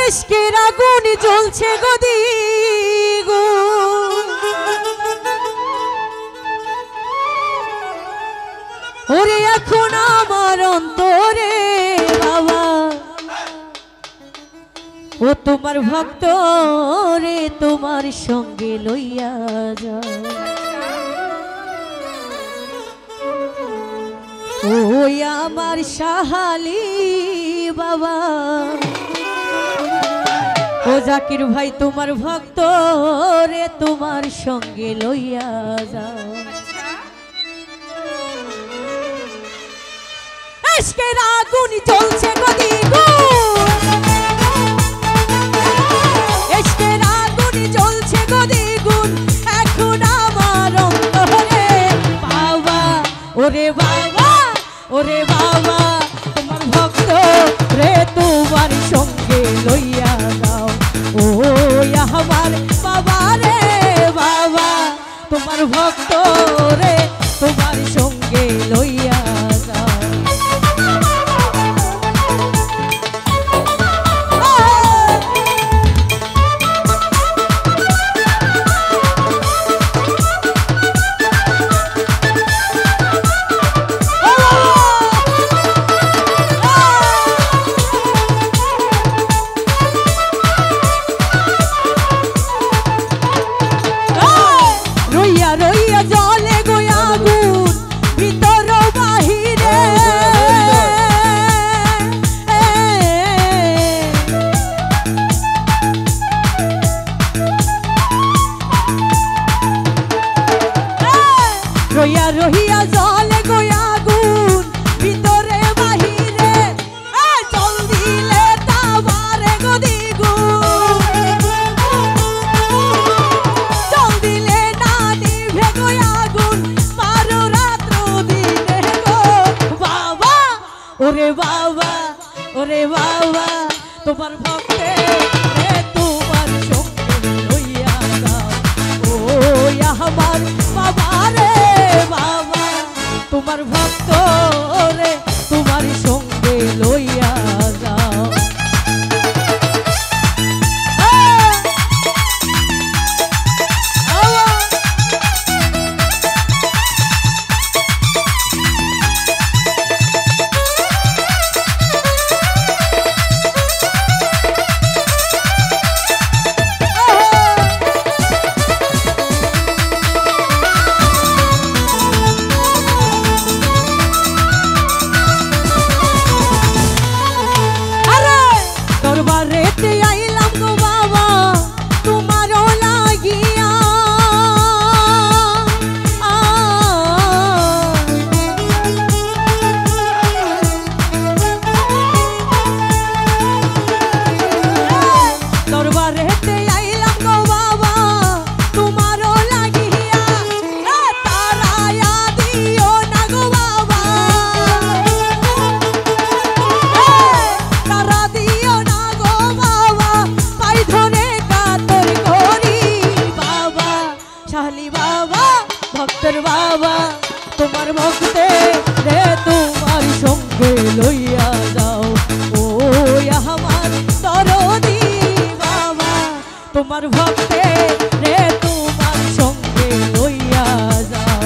ইশকের আগুন জ্বলছে গদি গো ওরে এখন আমার অন্তরে বাবা ও তোমার ভক্ত রে তোমার সঙ্গে লইয়া যাও ওই আমার সাহালি বাবা ও জাকির ভাই তোমার ভক্ত রে তোমার সঙ্গে লইয়া যাও ইশকের আগুন জ্বলছে গদি গো ইশকের আগুন জ্বলছে গদি গুণ এখন আমার অন্তরে বাবা ওরে বাবা ওরে বাবা তোমার ভক্ত রে তোমার সঙ্গে লইয়া যাও ও আমার বাবা রে বাবা তোমার ভক্ত রে তোমার সঙ্গে লইয়া যাও রইয়া রহিয়া জলে গো আগুন ভিতরে বাহিরে জল দিলে তাবারে গো দ্বিগুণ জল দিলে না নিভে গো আগুন মারো রাত্র দিনে গো বাবা ওরে বাবা ওরে বাবা তোমার ভক্তে তোমার সঙ্গে লইয়া যাও ও আমার বাবা রে বাবা তোমার ভক্ত রে তোমার সঙ্গে লইয়া যাও বাবা তোমার ভক্তে রে তোমার সঙ্গে লইয়া যাও ও আমার দরদি বাবা তোমার ভক্তে রে তোমার সঙ্গে লইয়া যাও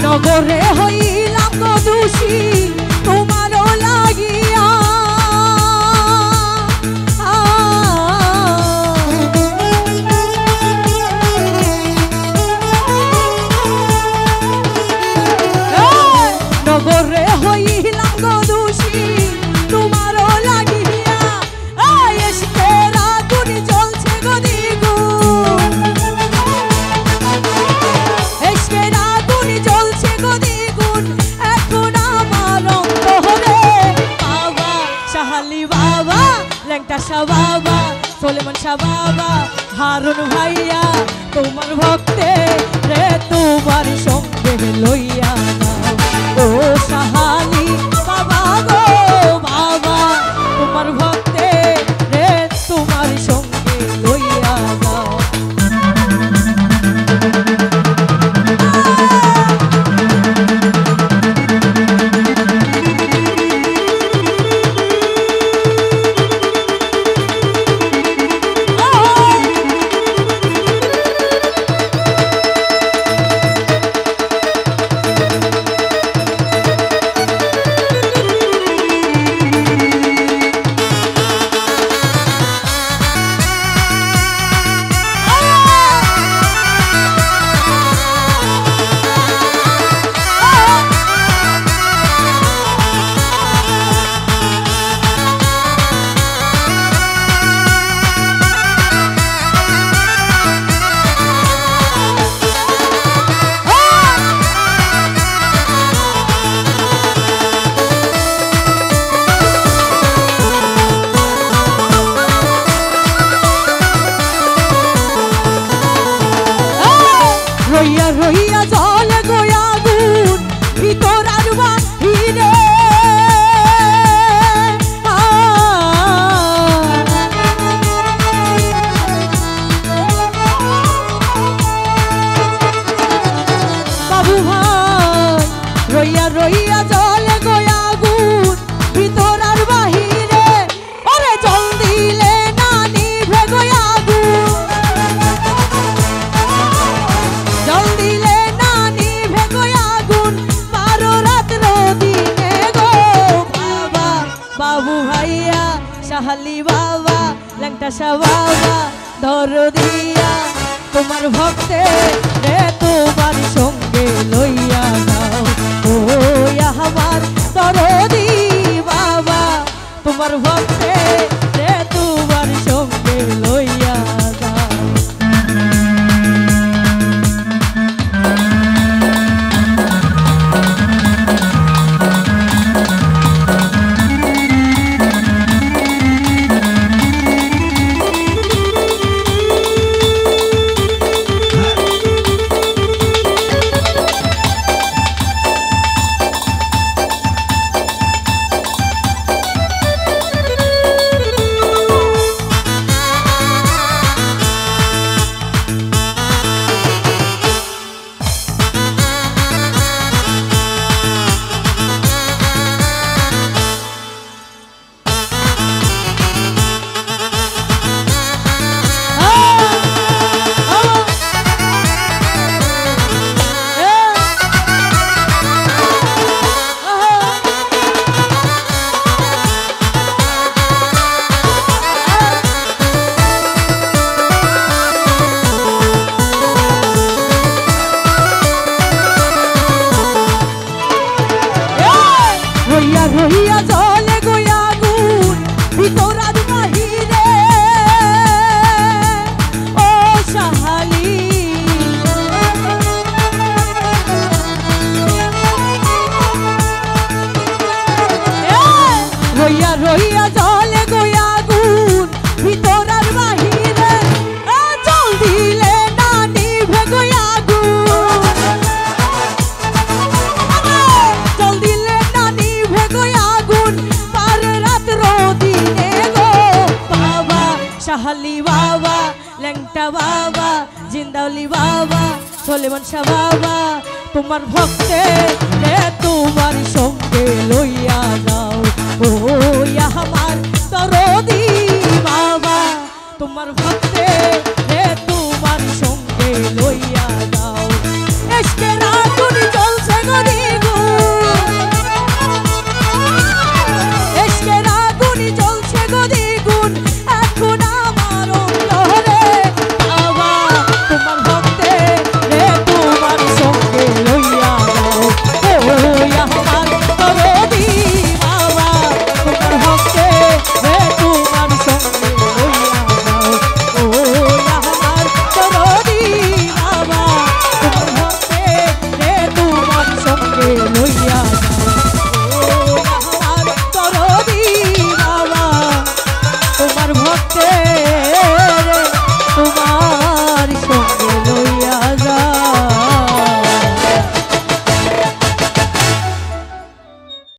নগরে হইলাম গো দোষী তোমারও লাগিয়া নগরে হইলাম গো দোষী তোমারও লাগিয়া ইশকের আগুন জ্বলছে গো দ্বিগুণ ইশকের আগুন জ্বলছে গো দ্বিগুণ এখন আমার অন্তরে বাবা শাহালি বাবা ল্যাংটা শাহ বাবা সুলেমান শাহ বাবা হারুন ভাইয়া তোমার ভক্তে রে সঙ্গে লইয়া যাও ও সাহালি বাবা গো বাবা তোমার ভক্তে রে তোমার সঙ্গে লইয়া যাও রইয়া রইয়া জলে গোয়া গুণ ভিতর আর বাহিরে বাবু ভাই রইয়া রইয়া জলে গোয়া গুণ ভিতর আর বাহিরে ওরে জল দিলে না নিভে গোয়া গুণ জল দিলে না নিভে গোয়া গুণ বারো রাত্র দিনে গো বাবা বাবু ভাইয়া সাহালি বাবা ল্যাংটা শাহ বাবা ধরো দিয়া তোমার ভক্তে রে তোমার সঙ্গে লইয়া যাও ও আমার দরদি বাবা তোমার ভক্তে রে তোমার সঙ্গে লইয়া যাও রইয়া জলে গোয়া গুণ ভিতর আর বাহিরে ও সাহালি রইয়া রইয়া জলে গোয়া গুণ ভিতর আর বাহিরে জল দিলে না নিভে গোয়া গুণ জল দিলে না নিভে গোয়া গুণ বারো রাত্র দিনে গো বাবা সাহালি বাবা ল্যাংটা বাবা জিন্দাউলি বাবা সলেমান শাহ বাবা তোমার ভক্তে রে তোমার সঙ্গে লইয়া যাও ও আমার দরদি বাবা তোমার ভক্তে রে তোমার সঙ্গে লইয়া